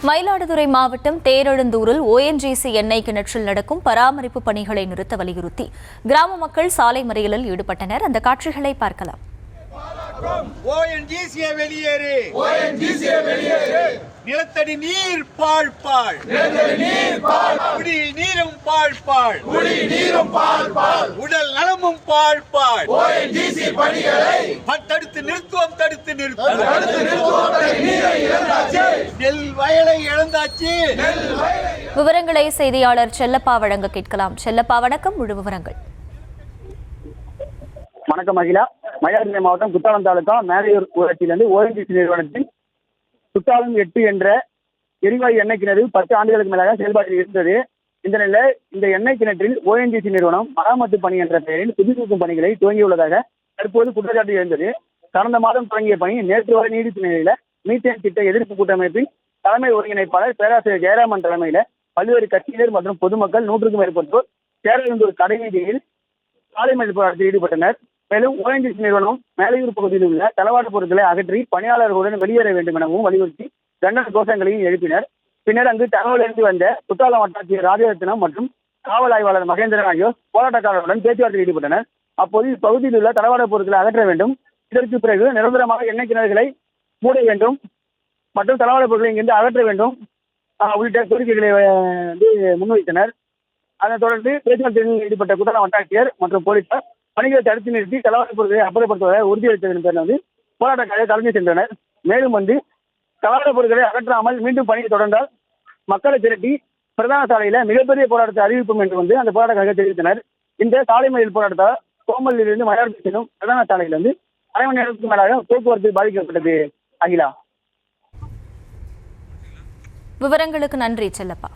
மயிலாடுதுறை மாவட்டம் தேரெழுந்தூரில் ONGC எண்ணெய் கிணற்றில் நடக்கும் பராமரிப்பு பணிகளை நிறுத்த வலியுறுத்தி கிராம மக்கள் சாலை மறியலில் ஈடுபட்டனர். அந்த காட்சிகளை பார்க்கலாம். நிலத்தடி நீர் பாழ் பாழ், குடியில் நீரும் பாழ் பாழ், உடல் நலமும் பாழ் பாழ். தடுத்து நிறுத்துவோம், தடுத்து நிறுத்துவோம். நெல் வயலை இழந்தாச்சு. விவரங்களை செய்தியாளர் செல்லப்பா வழங்க கேட்கலாம். செல்லப்பா வணக்கம், முழு விவரங்கள். வணக்கம் அகிலா. மயிலாடுதுறை மாவட்டம் குத்தாலம் தாலுகா மேலையூர் ஊராட்சியிலிருந்து ONGC நிறுவனத்தின் குத்தாலம் 8 என்ற எரிவாயு எண்ணெய் கிணறு 10 ஆண்டுகளுக்கு மேலாக செயல்பாட்டில் இருந்தது. இந்த நிலையில் இந்த எண்ணெய் கிணற்றில் ONGC நிறுவனம் மராமத்து பணி என்ற பெயரில் புதுப்பிக்கும் பணிகளை துவங்கியுள்ளதாக தற்போது குற்றச்சாட்டு எழுந்தது. கடந்த மாதம் தொடங்கிய பணி நேற்று வரை நீடித்த நிலையில மீத்தேன் திட்ட எதிர்ப்பு கூட்டமைப்பின் தலைமை ஒருங்கிணைப்பாளர் பேராசிரியர் ஜெயராமன் தலைமையில பல்வேறு கட்சியினர் மற்றும் பொதுமக்கள் 100க்கும் மேற்பட்டோர் தேரெழுந்தூர் கடைவீதியில் சாலை மறியல் போராட்டத்தில் ஈடுபட்டனர். மேலும் ONGC நிறுவனம் மேலையூர் பகுதியில் உள்ள தளவாட பொருட்களை அகற்றி பணியாளர்களுடன் வெளியேற வேண்டும் எனவும் வலியுறுத்தி கண்டன கோஷங்களையும் எழுப்பினர். பின்னர் அங்கு தகவலிருந்து வந்த குற்றாலம் வட்டாட்சியர் ராஜரத்னம் மற்றும் காவல் ஆய்வாளர் மகேந்திரன் ஆகியோர் போராட்டக்காரர்களுடன் பேச்சுவார்த்தையில் ஈடுபட்டனர். அப்போது இப்பகுதியில் உள்ள தளவாட பொருட்களை அகற்ற வேண்டும், இதற்கு பிறகு நிரந்தரமாக எண்ணெய் கிணறுகளை மூட வேண்டும் மற்றும் தளவாட பொருட்களை இங்கிருந்து அகற்ற வேண்டும் உள்ளிட்ட கோரிக்கைகளை முன்வைத்தனர். அதனைத் தொடர்ந்து பேச்சுவார்த்தையில் ஈடுபட்ட குற்றாலம் வட்டாட்சியர் மற்றும் போலீசார் பணிகளை தடுத்து நிறுத்தி தளவாட பொருட்களை அப்புறப்படுத்துவதை உறுதியளித்ததன் பேரில் போராட்டக்காரர்கள் கலந்து சென்றனர். மேலும் தளவாட பொருட்களை அகற்றாமல் மீண்டும் பணியை தொடர்ந்தால் மக்களை திரட்டி பிரதான சாலையில மிகப்பெரிய போராட்டத்தை அறிவிப்போம் என்று அந்த போராட்டக்காரர்கள் தெரிவித்தனர். இந்த சாலை மறியல் போராட்டத்தால் கோமலிலிருந்து மயிலாடுதுறை செல்லும் பிரதான சாலையிலிருந்து அரை மணி நேரத்துக்கு மேலாக போக்குவரத்து பாதிக்கப்பட்டது. அகிலா, விவரங்களுக்கு நன்றி செல்லப்பா.